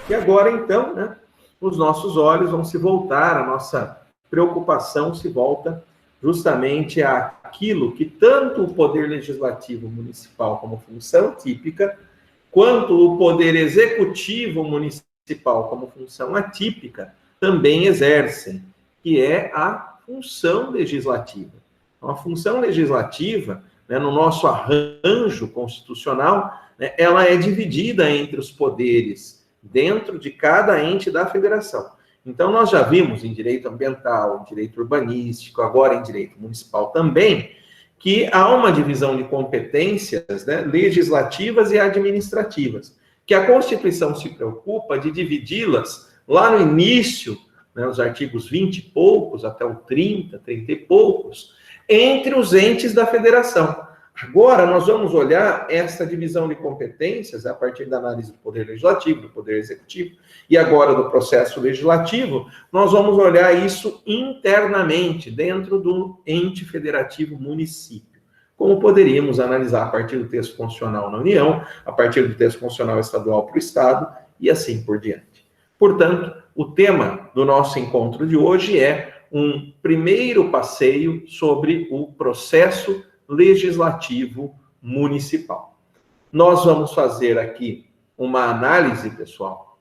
E agora, então, né, os nossos olhos vão se voltar, a nossa preocupação se volta justamente àquilo que tanto o Poder Legislativo Municipal como função típica, quanto o Poder Executivo Municipal como função atípica, também exercem, que é a função legislativa. Então, a função legislativa, né, no nosso arranjo constitucional, né, ela é dividida entre os poderes dentro de cada ente da federação. Então, nós já vimos em direito ambiental, em direito urbanístico, agora em direito municipal também, que há uma divisão de competências, né, legislativas e administrativas, que a Constituição se preocupa de dividi-las lá no início, né, os artigos 20 e poucos, até o 30, 30 e poucos, entre os entes da federação. Agora, nós vamos olhar essa divisão de competências a partir da análise do Poder Legislativo, do Poder Executivo, e agora do processo legislativo, nós vamos olhar isso internamente, dentro do ente federativo município. Como poderíamos analisar a partir do texto constitucional na União, a partir do texto constitucional estadual para o Estado, e assim por diante. Portanto, o tema do nosso encontro de hoje é um primeiro passeio sobre o processo legislativo municipal. Nós vamos fazer aqui uma análise, pessoal,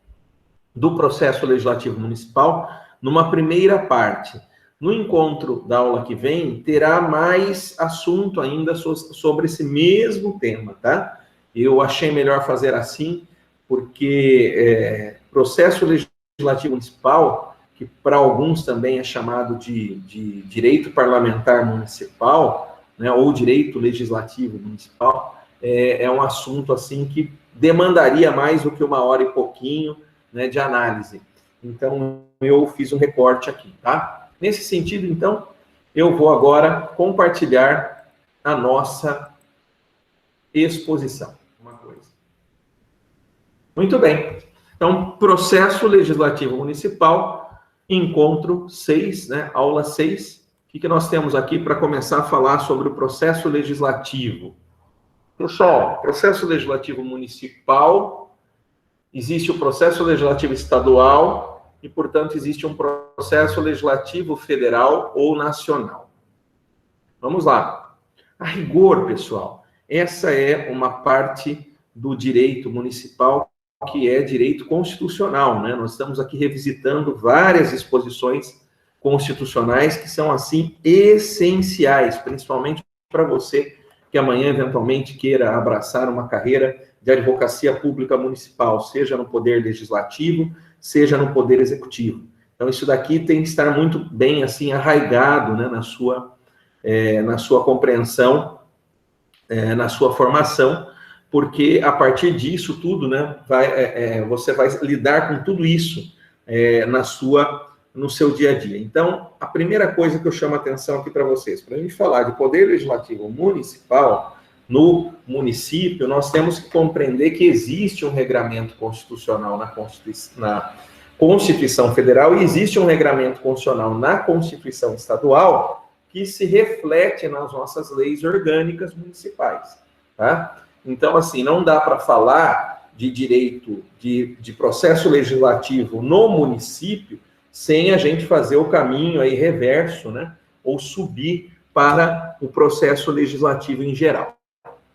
do processo legislativo municipal numa primeira parte. No encontro da aula que vem, terá mais assunto ainda sobre esse mesmo tema, tá? Eu achei melhor fazer assim, porque processo legislativo municipal, que para alguns também é chamado de direito parlamentar municipal, né, ou direito legislativo municipal, é um assunto assim que demandaria mais do que 1 hora e pouquinho, né, de análise. Então, eu fiz um recorte aqui, tá? Nesse sentido, então, eu vou agora compartilhar a nossa exposição. Uma coisa. Muito bem. Então, processo legislativo municipal, encontro 6, né, aula 6. O que nós temos aqui para começar a falar sobre o processo legislativo? Pessoal, processo legislativo municipal, existe o processo legislativo estadual e, portanto, existe um processo legislativo federal ou nacional. Vamos lá. A rigor, pessoal, essa é uma parte do direito municipal que é direito constitucional, né? Nós estamos aqui revisitando várias disposições constitucionais que são, assim, essenciais, principalmente para você que amanhã, eventualmente, queira abraçar uma carreira de advocacia pública municipal, seja no Poder Legislativo, seja no Poder Executivo. Então, isso daqui tem que estar muito bem, assim, arraigado, né, na sua compreensão, na sua formação, porque, a partir disso tudo, né, você vai lidar com tudo isso no seu dia a dia. Então, a primeira coisa que eu chamo a atenção aqui para vocês, para a gente falar de Poder Legislativo Municipal, no município, nós temos que compreender que existe um regramento constitucional na Constituição Federal e existe um regramento constitucional na Constituição Estadual que se reflete nas nossas leis orgânicas municipais, tá? Então, assim, não dá para falar de direito de processo legislativo no município sem a gente fazer o caminho aí reverso, né? Ou subir para o processo legislativo em geral.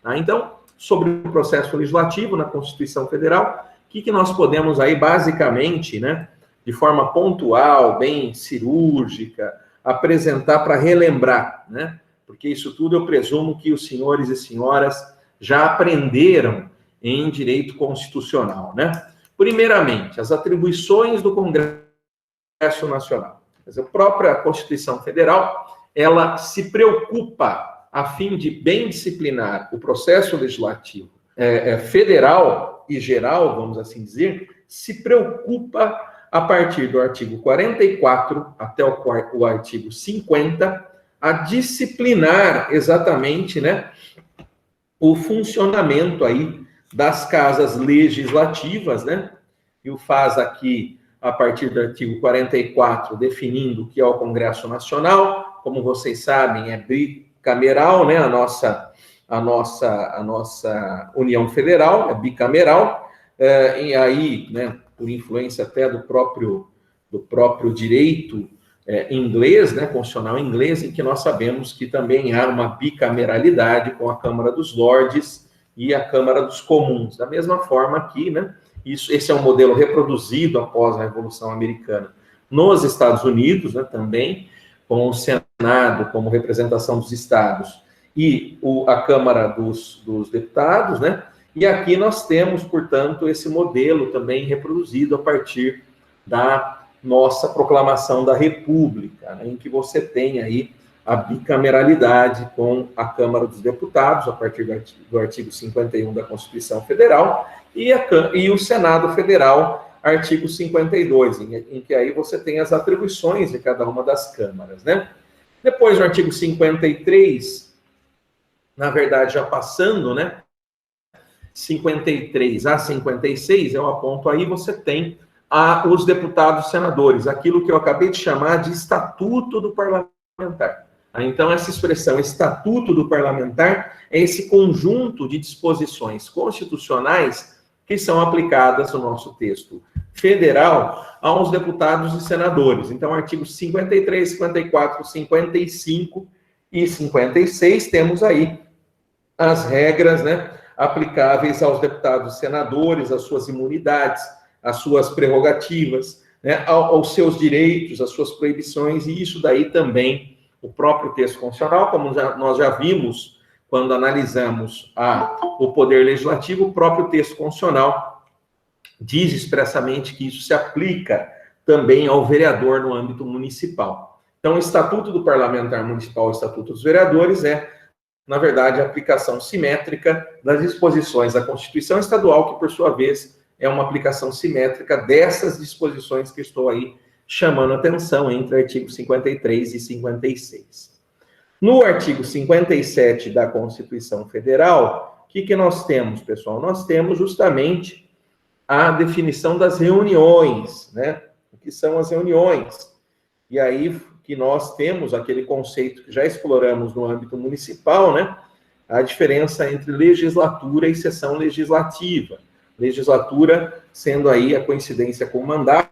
Tá? Então, sobre o processo legislativo na Constituição Federal, o que nós podemos aí, basicamente, né, de forma pontual, bem cirúrgica, apresentar para relembrar, né? Porque isso tudo eu presumo que os senhores e senhoras já aprenderam em direito constitucional, né? Primeiramente, as atribuições do Congresso Nacional. Mas a própria Constituição Federal, ela se preocupa, a fim de bem disciplinar o processo legislativo federal e geral, vamos assim dizer, se preocupa, a partir do artigo 44 até o artigo 50, a disciplinar exatamente, né, o funcionamento aí das casas legislativas, né, e o faz aqui a partir do artigo 44, definindo o que é o Congresso Nacional. Como vocês sabem, é bicameral, né, a nossa União Federal é bicameral, e aí, né, por influência até do próprio direito inglês, né, constitucional inglês, em que nós sabemos que também há uma bicameralidade com a Câmara dos Lordes e a Câmara dos Comuns. Da mesma forma aqui, né, esse é um modelo reproduzido após a Revolução Americana nos Estados Unidos, né, também, com o Senado como representação dos estados e a Câmara dos Deputados, né, e aqui nós temos, portanto, esse modelo também reproduzido a partir da nossa proclamação da República, né, em que você tem aí a bicameralidade com a Câmara dos Deputados, a partir do artigo 51 da Constituição Federal, e o Senado Federal, artigo 52, em que aí você tem as atribuições de cada uma das câmaras, né? Depois, no artigo 53, na verdade, já passando, né? 53 a 56, eu aponto aí, você tem os deputados senadores, aquilo que eu acabei de chamar de Estatuto do Parlamentar. Então, essa expressão Estatuto do Parlamentar é esse conjunto de disposições constitucionais que são aplicadas no nosso texto federal aos deputados e senadores. Então, artigos 53, 54, 55 e 56, temos aí as regras, né, aplicáveis aos deputados e senadores, as suas imunidades, as suas prerrogativas, né, aos seus direitos, às suas proibições, e isso daí também, o próprio texto constitucional, como nós já vimos quando analisamos o Poder Legislativo, o próprio texto constitucional diz expressamente que isso se aplica também ao vereador no âmbito municipal. Então, o Estatuto do Parlamentar Municipal e o Estatuto dos Vereadores na verdade, a aplicação simétrica das disposições da Constituição Estadual, que, por sua vez, é uma aplicação simétrica dessas disposições que estou aí chamando a atenção entre artigos 53 e 56. No artigo 57 da Constituição Federal, o que nós temos, pessoal? Nós temos justamente a definição das reuniões, né? O que são as reuniões? E aí que nós temos aquele conceito que já exploramos no âmbito municipal, né? A diferença entre legislatura e sessão legislativa. Legislatura sendo aí a coincidência com o mandato,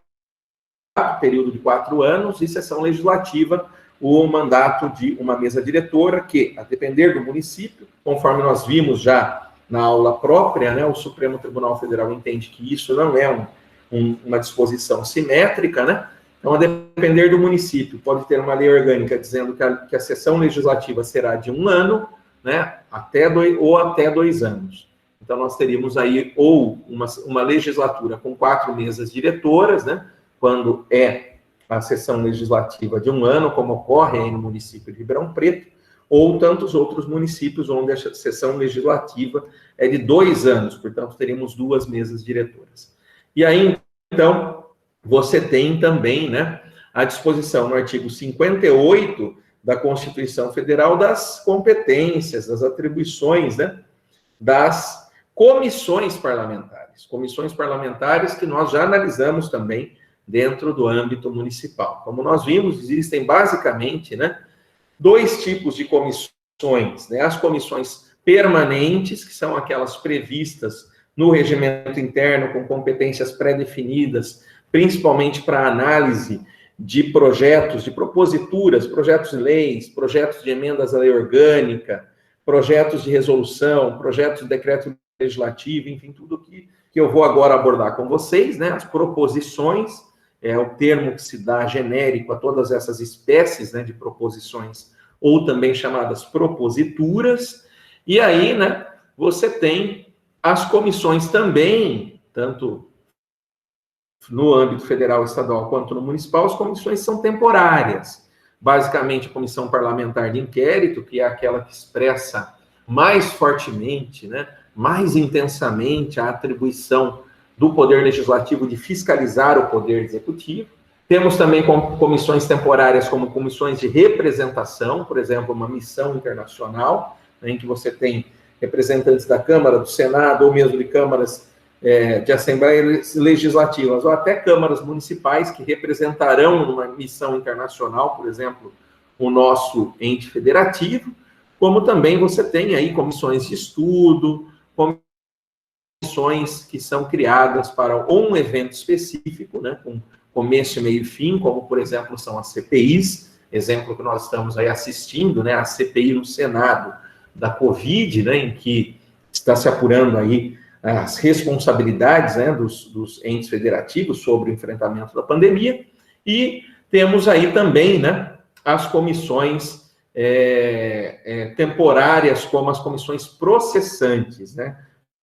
período de 4 anos, e sessão legislativa, o mandato de uma mesa diretora, que, a depender do município, conforme nós vimos já na aula própria, né, o Supremo Tribunal Federal entende que isso não é uma disposição simétrica, né? Então, a depender do município, pode ter uma lei orgânica dizendo que a sessão legislativa será de 1 ano, né, até 2 anos. Então, nós teríamos aí ou uma legislatura com 4 mesas diretoras, né, quando é a sessão legislativa de 1 ano, como ocorre aí no município de Ribeirão Preto, ou tantos outros municípios onde a sessão legislativa é de 2 anos, portanto, teríamos 2 mesas diretoras. E aí, então, você tem também, né, a disposição no artigo 58 da Constituição Federal das competências, das atribuições, né, das comissões parlamentares que nós já analisamos também dentro do âmbito municipal. Como nós vimos, existem basicamente, né, 2 tipos de comissões, né, as comissões permanentes, que são aquelas previstas no regimento interno com competências pré-definidas, principalmente para análise de projetos, de proposituras, projetos de leis, projetos de emendas à lei orgânica, projetos de resolução, projetos de decreto legislativo, enfim, tudo que eu vou agora abordar com vocês, né? As proposições, é o termo que se dá genérico a todas essas espécies, né, de proposições, ou também chamadas proposituras, e aí, né, você tem as comissões também, tanto no âmbito federal, estadual, quanto no municipal, as comissões são temporárias. Basicamente, a comissão parlamentar de inquérito, que é aquela que expressa mais fortemente, né, mais intensamente a atribuição do Poder Legislativo de fiscalizar o Poder Executivo. Temos também comissões temporárias como comissões de representação, por exemplo, uma missão internacional, né, em que você tem representantes da Câmara, do Senado, ou mesmo de câmaras de assembleias legislativas, ou até câmaras municipais que representarão numa missão internacional, por exemplo, o nosso ente federativo, como também você tem aí comissões de estudo, comissões que são criadas para um evento específico, né, com começo, meio e fim, como, por exemplo, são as CPIs, exemplo que nós estamos aí assistindo, né, a CPI no Senado da Covid, né, em que está se apurando aí as responsabilidades, né, dos entes federativos sobre o enfrentamento da pandemia, e temos aí também, né, as comissões temporárias, como as comissões processantes, né.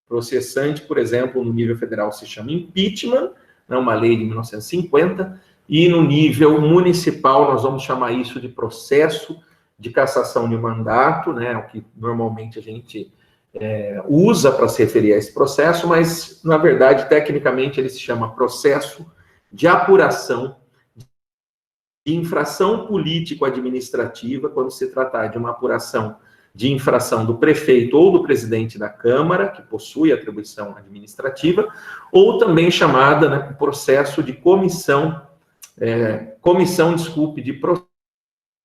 Processante, por exemplo, no nível federal se chama impeachment, né, uma lei de 1950, e no nível municipal nós vamos chamar isso de processo de cassação de mandato, né, o que normalmente a gente usa para se referir a esse processo, mas, na verdade, tecnicamente ele se chama processo de apuração de infração político-administrativa, quando se tratar de uma apuração de infração do prefeito ou do presidente da Câmara, que possui atribuição administrativa, ou também chamada, né, processo de de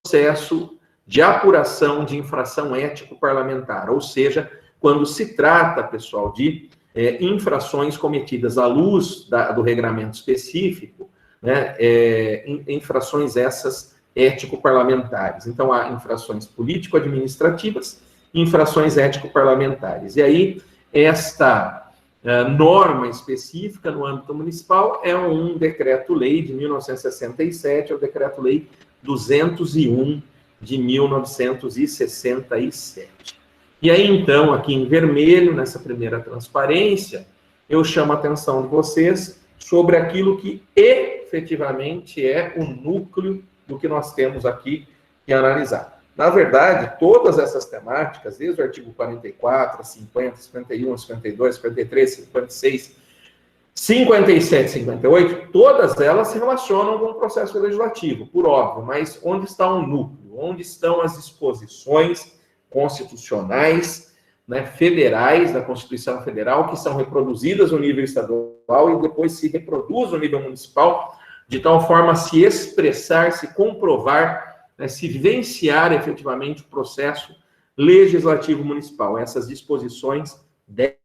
processo de apuração de infração ético-parlamentar, ou seja, quando se trata, pessoal, de infrações cometidas à luz do regramento específico, né, infrações essas ético-parlamentares. Então, há infrações político-administrativas e infrações ético-parlamentares. E aí, esta norma específica no âmbito municipal é um decreto-lei de 1967, é o decreto-lei 201 de 1967. E aí, então, aqui em vermelho, nessa primeira transparência, eu chamo a atenção de vocês sobre aquilo que efetivamente é o núcleo do que nós temos aqui que analisar. Na verdade, todas essas temáticas, desde o artigo 44, 50, 51, 52, 53, 56, 57, 58, todas elas se relacionam com o processo legislativo, por óbvio, mas onde está o núcleo? Onde estão as disposições constitucionais, né, federais da Constituição Federal, que são reproduzidas no nível estadual e depois se reproduzem no nível municipal, de tal forma a se expressar, se comprovar, né, se vivenciar efetivamente o processo legislativo municipal. Essas disposições, 10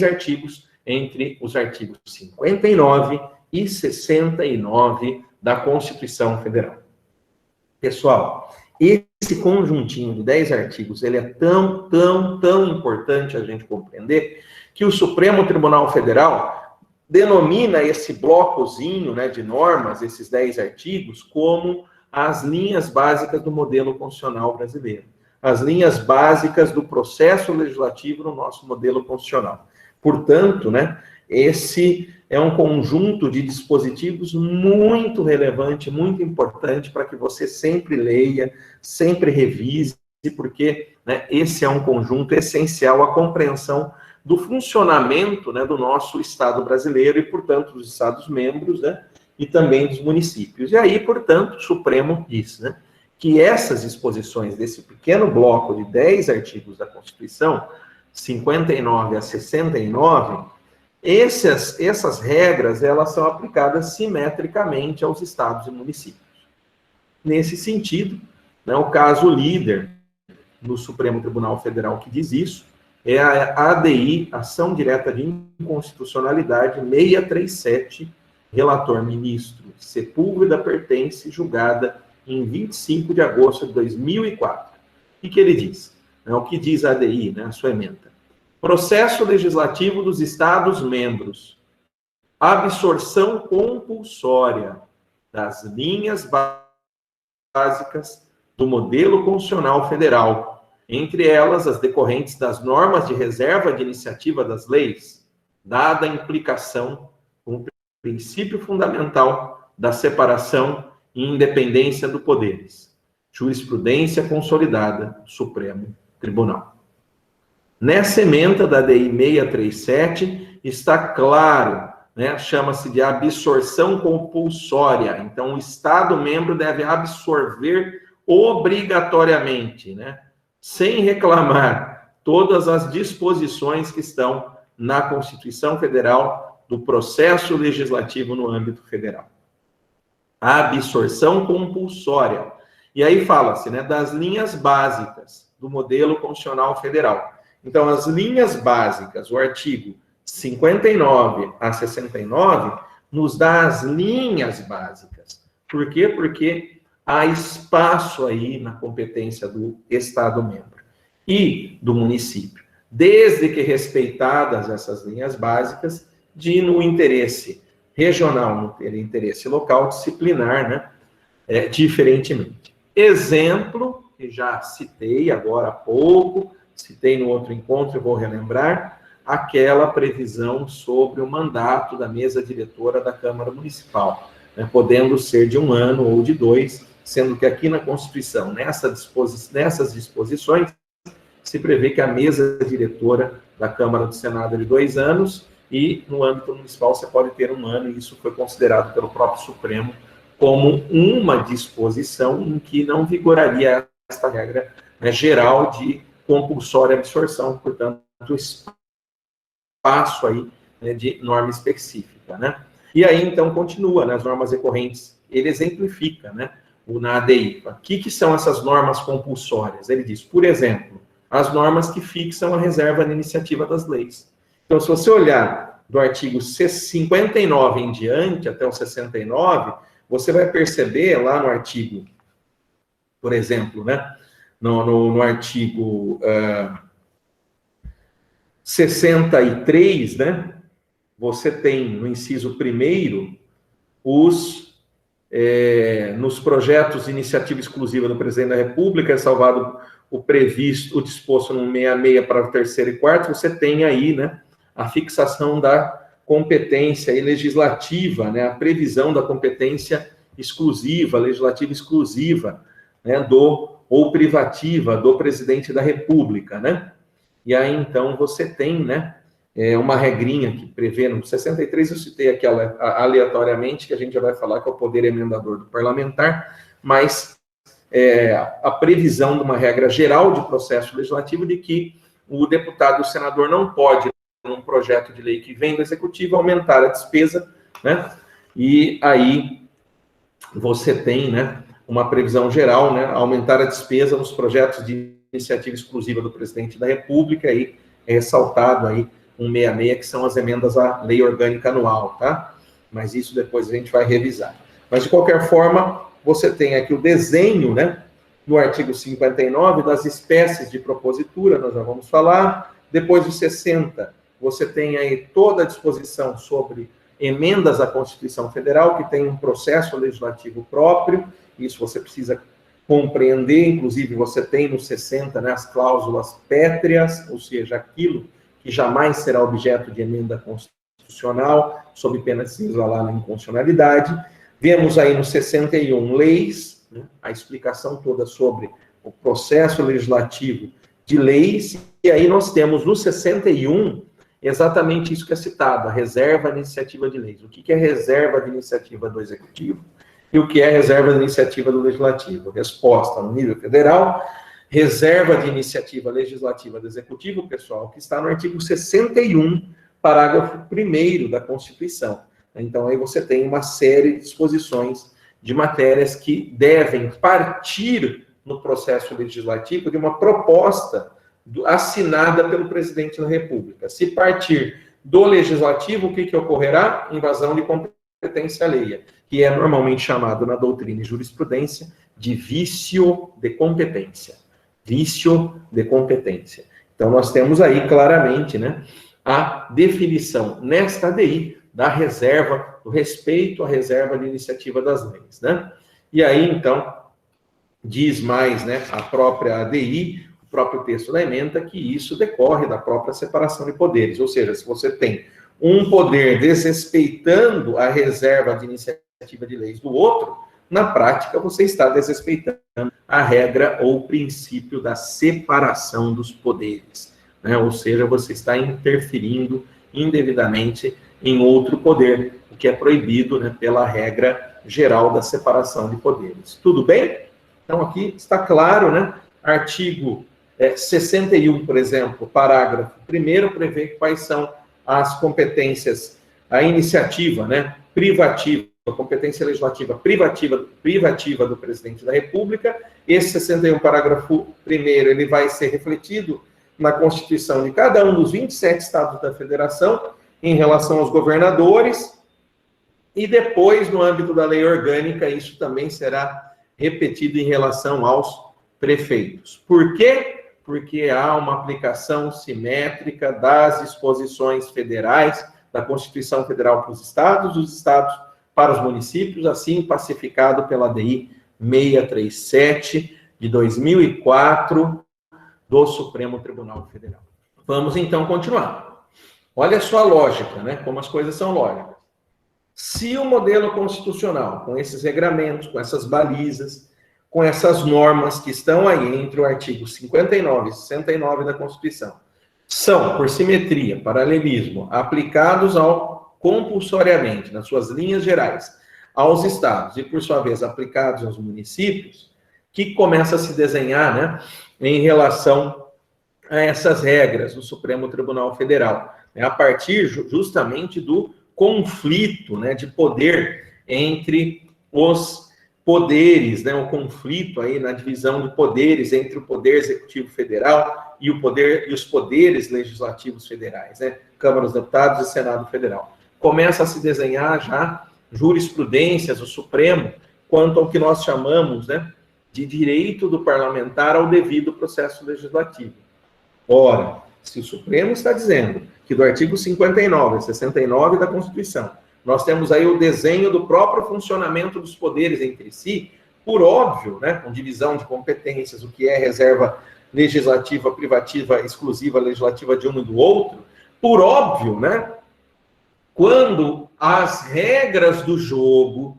artigos, entre os artigos 59 e 69 da Constituição Federal. Pessoal, esse conjuntinho de 10 artigos, ele é tão importante a gente compreender, que o Supremo Tribunal Federal denomina esse blocozinho, né, de normas, esses 10 artigos, como as linhas básicas do modelo constitucional brasileiro. As linhas básicas do processo legislativo no nosso modelo constitucional. Portanto, né, esse é um conjunto de dispositivos muito relevante, muito importante, para que você sempre leia, sempre revise, porque, né, esse é um conjunto essencial à compreensão do funcionamento, né, do nosso Estado brasileiro e, portanto, dos Estados-membros, né, e também dos municípios. E aí, portanto, o Supremo diz, né, que essas disposições desse pequeno bloco de 10 artigos da Constituição, 59 a 69, essas regras, elas são aplicadas simetricamente aos estados e municípios. Nesse sentido, né, o caso líder no Supremo Tribunal Federal que diz isso é a ADI, Ação Direta de Inconstitucionalidade 637, relator ministro Sepúlveda Pertence, julgada em 25 de agosto de 2004. O que ele diz? O que diz a ADI, né, a sua ementa? Processo legislativo dos Estados-membros. Absorção compulsória das linhas básicas do modelo constitucional federal, entre elas as decorrentes das normas de reserva de iniciativa das leis, dada a implicação com o princípio fundamental da separação e independência dos poderes. Jurisprudência consolidada do Supremo Tribunal. Nessa ementa da DI 637 está claro, né, chama-se de absorção compulsória. Então, o Estado-membro deve absorver obrigatoriamente, né, sem reclamar, todas as disposições que estão na Constituição Federal do processo legislativo no âmbito federal. A absorção compulsória. E aí fala-se, né, das linhas básicas do modelo constitucional federal. Então, as linhas básicas, o artigo 59 a 69 nos dá as linhas básicas. Por quê? Porque há espaço aí na competência do Estado-membro e do município, desde que respeitadas essas linhas básicas, no interesse regional, no interesse local, disciplinar, né, diferentemente. Exemplo, que já citei agora há pouco, citei no outro encontro e vou relembrar, aquela previsão sobre o mandato da mesa diretora da Câmara Municipal, né, podendo ser de 1 ano ou de 2, sendo que aqui na Constituição, nessas disposições, se prevê que a mesa diretora da Câmara do Senado é de 2 anos, e no âmbito municipal você pode ter 1 ano, e isso foi considerado pelo próprio Supremo como uma disposição em que não vigoraria esta regra, né, geral de compulsória absorção, portanto, espaço aí, né, de norma específica, né? E aí, então, continua, nas normas recorrentes, ele exemplifica, né, na ADI. O que são essas normas compulsórias? Ele diz, por exemplo, as normas que fixam a reserva de iniciativa das leis. Então, se você olhar do artigo 59 em diante, até o 69, você vai perceber lá no artigo, por exemplo, né, no artigo 63, né, você tem no inciso 1º nos projetos de iniciativa exclusiva do Presidente da República, salvado o disposto no 66 para o 3º e 4º, você tem aí, né, a fixação da competência legislativa, né, a previsão da competência exclusiva, legislativa exclusiva, né, ou privativa do Presidente da República, né? E aí, então, você tem, né, uma regrinha que prevê, no 63 eu citei aqui aleatoriamente, que a gente já vai falar que é o poder emendador do parlamentar, mas a previsão de uma regra geral de processo legislativo de que o deputado e o senador não pode, num projeto de lei que vem do executivo, aumentar a despesa, né? E aí você tem, né, uma previsão geral, né, aumentar a despesa nos projetos de iniciativa exclusiva do Presidente da República, aí é ressaltado aí 166, que são as emendas à lei orgânica anual, tá? Mas isso depois a gente vai revisar. Mas, de qualquer forma, você tem aqui o desenho, né, no artigo 59, das espécies de propositura, nós já vamos falar. Depois do 60, você tem aí toda a disposição sobre emendas à Constituição Federal, que tem um processo legislativo próprio, isso você precisa compreender, inclusive você tem no 60, né, as cláusulas pétreas, ou seja, aquilo que jamais será objeto de emenda constitucional, sob pena de se isolar na inconstitucionalidade. Vemos aí no 61 leis, né, a explicação toda sobre o processo legislativo de leis, e aí nós temos no 61 exatamente isso que é citado, a reserva de iniciativa de leis. O que é reserva de iniciativa do Executivo e o que é reserva de iniciativa do Legislativo? Resposta no nível federal, reserva de iniciativa legislativa do Executivo, pessoal, que está no artigo 61, parágrafo 1º da Constituição. Então, aí você tem uma série de disposições de matérias que devem partir no processo legislativo de uma proposta assinada pelo Presidente da República. Se partir do Legislativo, o que ocorrerá? Invasão de competência alheia, que é normalmente chamado na doutrina e jurisprudência de vício de competência. Vício de competência. Então, nós temos aí claramente, né, a definição nesta ADI da reserva, do respeito à reserva de iniciativa das leis, né? E aí, então, diz mais, né, a própria ADI, o próprio texto da emenda, que isso decorre da própria separação de poderes, ou seja, se você tem um poder desrespeitando a reserva de iniciativa de leis do outro, na prática você está desrespeitando a regra ou o princípio da separação dos poderes, né? Ou seja, você está interferindo indevidamente em outro poder, o que é proibido, né, pela regra geral da separação de poderes. Tudo bem? Então, aqui está claro, né? Artigo 61, por exemplo, parágrafo 1º, prevê quais são as competências, a iniciativa, né, privativa, a competência legislativa privativa do Presidente da República. Esse 61, parágrafo 1º, ele vai ser refletido na Constituição de cada um dos 27 estados da Federação, em relação aos governadores, e depois, no âmbito da lei orgânica, isso também será repetido em relação aos prefeitos. Por quê? Porque há uma aplicação simétrica das disposições federais, da Constituição Federal para os estados, dos estados para os municípios, assim pacificado pela ADI 637 de 2004 do Supremo Tribunal Federal. Vamos então continuar. Olha só a lógica, né? Como as coisas são lógicas. Se o modelo constitucional, com esses regramentos, com essas balizas, com essas normas que estão aí entre o artigo 59 e 69 da Constituição, são, por simetria, paralelismo, aplicados compulsoriamente, nas suas linhas gerais, aos estados e, por sua vez, aplicados aos municípios, que começa a se desenhar, né, em relação a essas regras do Supremo Tribunal Federal, né, a partir justamente do conflito, né, de poder entre os poderes, né, o conflito aí na divisão de poderes entre o Poder Executivo Federal e os poderes legislativos federais, né, Câmara dos Deputados e Senado Federal. Começa a se desenhar já jurisprudências do Supremo quanto ao que nós chamamos, né, de direito do parlamentar ao devido processo legislativo. Ora, se o Supremo está dizendo que do artigo 59 e 69 da Constituição, nós temos aí o desenho do próprio funcionamento dos poderes entre si, por óbvio, né, com divisão de competências, o que é reserva legislativa, privativa, exclusiva, legislativa de um e do outro, por óbvio, né, quando as regras do jogo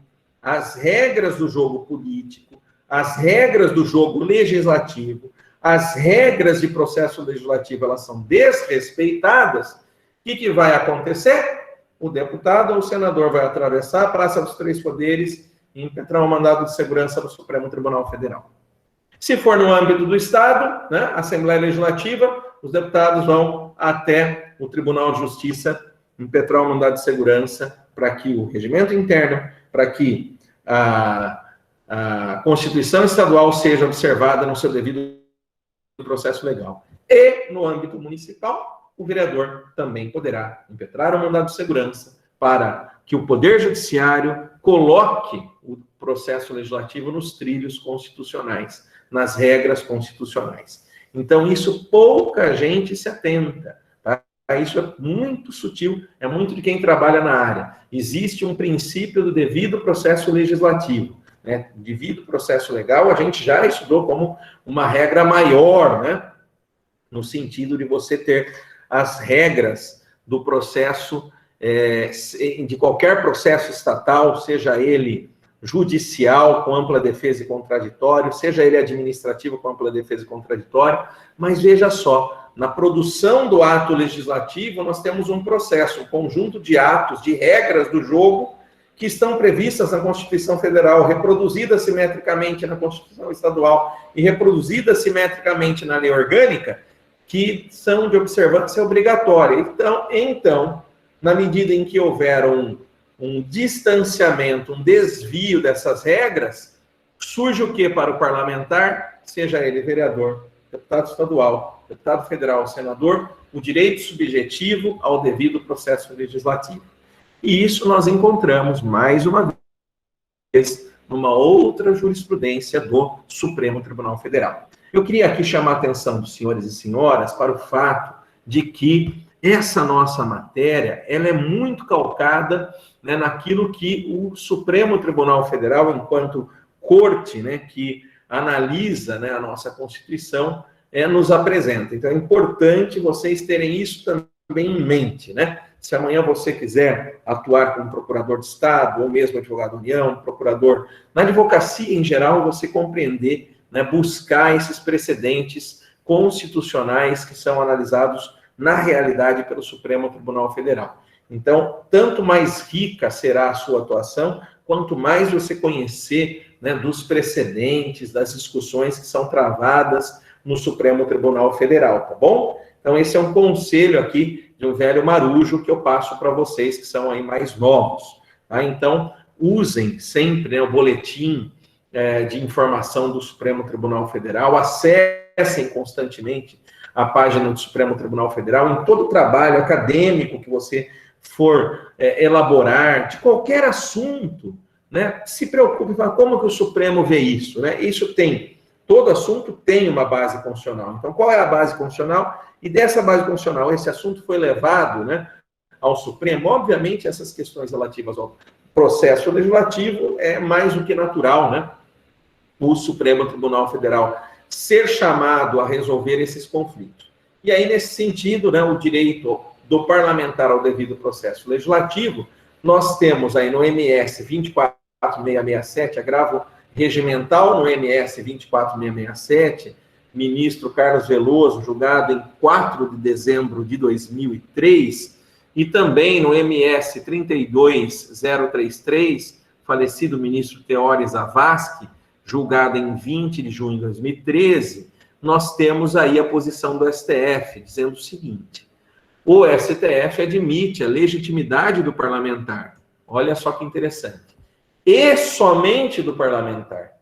político, as regras do jogo legislativo, as regras de processo legislativo, elas são desrespeitadas, o que vai acontecer? O deputado ou o senador vai atravessar a Praça dos Três Poderes e impetrar um mandado de segurança do Supremo Tribunal Federal. Se for no âmbito do Estado, né, Assembleia Legislativa, os deputados vão até o Tribunal de Justiça impetrar um mandado de segurança para que o regimento interno, para que a Constituição Estadual seja observada no seu devido processo legal. E, no âmbito municipal, o vereador também poderá impetrar um mandado de segurança para que o Poder Judiciário coloque o processo legislativo nos trilhos constitucionais, nas regras constitucionais. Então, isso pouca gente se atenta, tá? Isso é muito sutil, é muito de quem trabalha na área. Existe um princípio do devido processo legislativo, né? Devido processo legal, a gente já estudou como uma regra maior, né? No sentido de você ter as regras do processo, de qualquer processo estatal, seja ele judicial, com ampla defesa e contraditório, seja ele administrativo, com ampla defesa e contraditório, mas veja só, na produção do ato legislativo, nós temos um processo, um conjunto de atos, de regras do jogo, que estão previstas na Constituição Federal, reproduzidas simetricamente na Constituição Estadual e reproduzidas simetricamente na lei orgânica, que são de observância obrigatória. Então, na medida em que houver um distanciamento, um desvio dessas regras, surge o que para o parlamentar, seja ele vereador, deputado estadual, deputado federal, senador, o direito subjetivo ao devido processo legislativo. E isso nós encontramos, mais uma vez, numa outra jurisprudência do Supremo Tribunal Federal. Eu queria aqui chamar a atenção dos senhores e senhoras para o fato de que essa nossa matéria, ela é muito calcada, né, naquilo que o Supremo Tribunal Federal, enquanto corte, né, que analisa, né, a nossa Constituição, nos apresenta. Então, é importante vocês terem isso também em mente, né? Se amanhã você quiser atuar como procurador de Estado, ou mesmo advogado da União, procurador, na advocacia em geral, você compreender, né, buscar esses precedentes constitucionais que são analisados na realidade pelo Supremo Tribunal Federal. Então, tanto mais rica será a sua atuação, quanto mais você conhecer, né, dos precedentes, das discussões que são travadas no Supremo Tribunal Federal, tá bom? Então, esse é um conselho aqui de um velho marujo que eu passo para vocês que são aí mais novos, tá? Então, usem sempre, né, o boletim de informação do Supremo Tribunal Federal, acessem constantemente a página do Supremo Tribunal Federal, em todo o trabalho acadêmico que você for elaborar de qualquer assunto, né, se preocupe com como que o Supremo vê isso, né? Isso tem, todo assunto tem uma base constitucional. Então, qual é a base constitucional? E dessa base constitucional, esse assunto foi levado, né, ao Supremo. Obviamente, essas questões relativas ao processo legislativo é mais do que natural, né? O Supremo Tribunal Federal ser chamado a resolver esses conflitos. E aí, nesse sentido, né, o direito do parlamentar ao devido processo legislativo, nós temos aí no MS 24667, agravo regimental no MS 24667, ministro Carlos Veloso, julgado em 4 de dezembro de 2003, e também no MS 32033, falecido ministro Teori Zavascki, julgado em 20 de junho de 2013, nós temos aí a posição do STF, dizendo o seguinte: o STF admite a legitimidade do parlamentar. Olha só que interessante. E somente do parlamentar.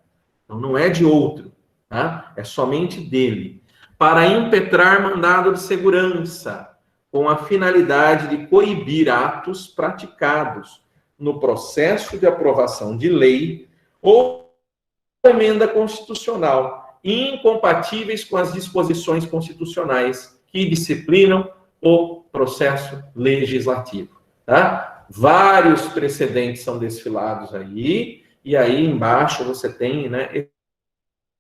Então, não é de outro, tá? É somente dele. Para impetrar mandado de segurança, com a finalidade de coibir atos praticados no processo de aprovação de lei ou emenda constitucional, incompatíveis com as disposições constitucionais que disciplinam o processo legislativo, tá? Vários precedentes são desfilados aí, e aí embaixo você tem, né,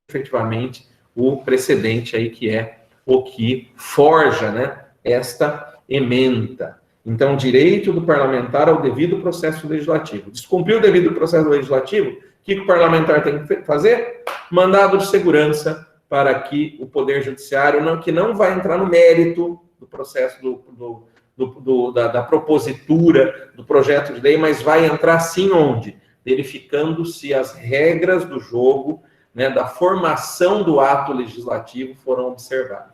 efetivamente, o precedente aí que é o que forja, né, esta ementa. Então, direito do parlamentar ao devido processo legislativo. Descumpriu o devido processo legislativo, o que o parlamentar tem que fazer? Mandado de segurança para que o Poder Judiciário, que não vai entrar no mérito do processo da propositura do projeto de lei, mas vai entrar sim onde? Verificando se as regras do jogo, né, da formação do ato legislativo foram observadas.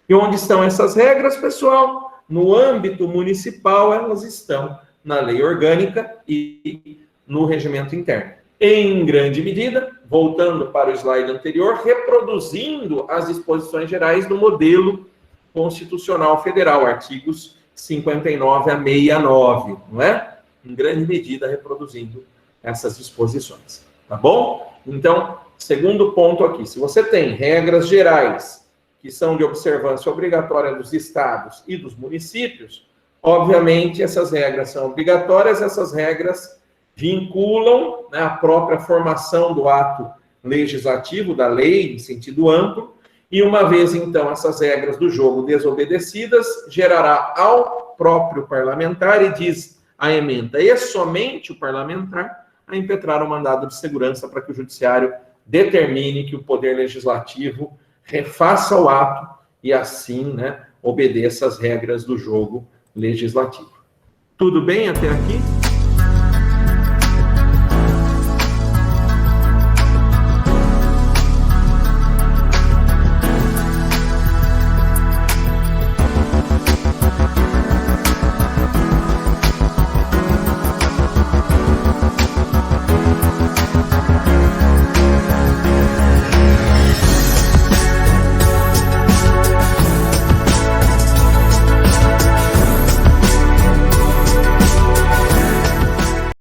E onde estão essas regras, pessoal? No âmbito municipal, elas estão na lei orgânica e no regimento interno. Em grande medida, voltando para o slide anterior, reproduzindo as disposições gerais do modelo constitucional federal, artigos 59 a 69, não é? Em grande medida, reproduzindo essas disposições, tá bom? Então, segundo ponto aqui, se você tem regras gerais que são de observância obrigatória dos estados e dos municípios, obviamente essas regras são obrigatórias, essas regras vinculam, né, a própria formação do ato legislativo, da lei, em sentido amplo, e uma vez, então, essas regras do jogo desobedecidas, gerará ao próprio parlamentar, e diz a ementa, e somente o parlamentar, a impetrar o mandado de segurança para que o judiciário determine que o Poder Legislativo refaça o ato e, assim, né, obedeça as regras do jogo legislativo. Tudo bem até aqui?